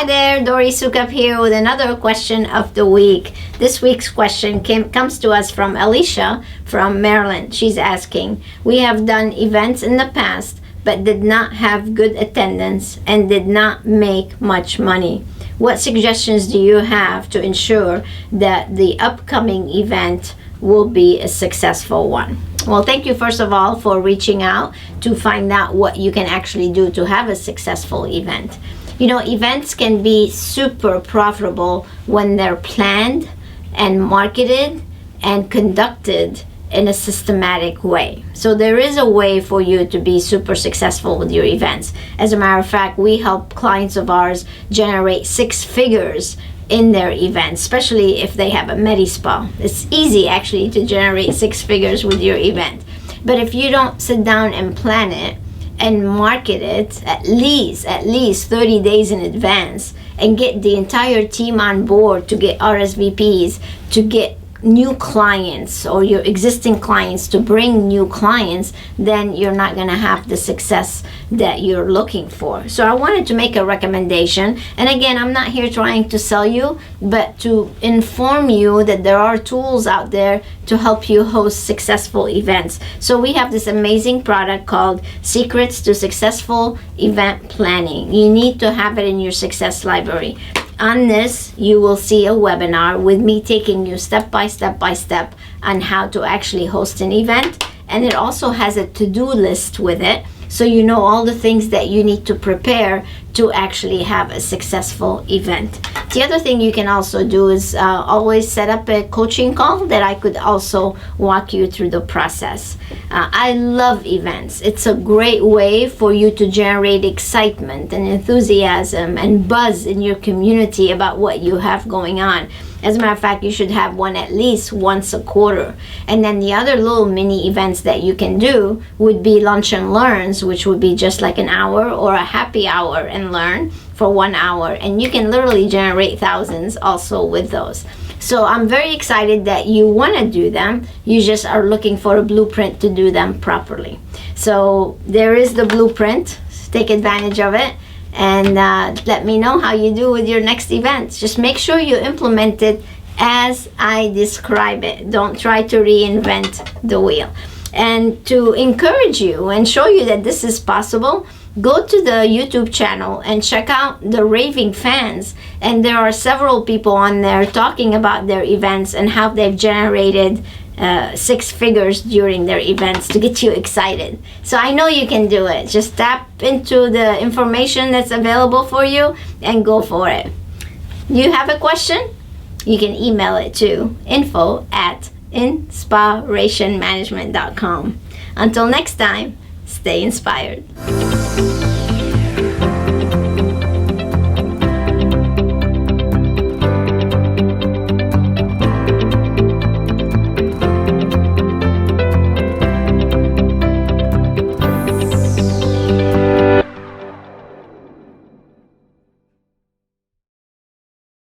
Hi there, Dori Soukup here with another question of the week. This week's question comes to us from Alicia from Maryland. She's asking, we have done events in the past but did not have good attendance and did not make much money. What suggestions do you have to ensure that the upcoming event will be a successful one? Well, thank you first of all for reaching out to find out what you can actually do to have a successful event. You know, events can be super profitable when they're planned and marketed and conducted in a systematic way. So there is a way for you to be super successful with your events. As a matter of fact, we help clients of ours generate 6 figures in their events, especially if they have a Medi spa. It's easy actually to generate 6 figures with your event. But if you don't sit down and plan it and market it at least 30 days in advance and get the entire team on board to get RSVPs, to get new clients or your existing clients to bring new clients, then you're not going to have the success that you're looking for. So I wanted to make a recommendation, and again, I'm not here trying to sell you, but to inform you that there are tools out there to help you host successful events. So we have this amazing product called Secrets to Successful Event Planning. You need to have it in your success library. On this, you will see a webinar with me taking you step by step on how to actually host an event. And it also has a to-do list with it, so you know all the things that you need to prepare to actually have a successful event. The other thing you can also do is always set up a coaching call that I could also walk you through the process. I love events. It's a great way for you to generate excitement and enthusiasm and buzz in your community about what you have going on. As a matter of fact, you should have one at least once a quarter. And then the other little mini events that you can do would be lunch and learns, which would be just like an hour, or a happy hour and learn for 1 hour. And you can literally generate thousands also with those. So I'm very excited that you want to do them. You just are looking for a blueprint to do them properly. So there is the blueprint. Take advantage of it. And let me know how you do with your next event. Just make sure you implement it as I describe it. Don't try to reinvent the wheel. And to encourage you and show you that this is possible, go to the YouTube channel and check out the Raving Fans. And there are several people on there talking about their events and how they've generated 6 figures during their events to get you excited. So I know you can do it. Just tap into the information that's available for you and go for it. You have a question? You can email it to info@inspirationmanagement.com. Until next time, stay inspired.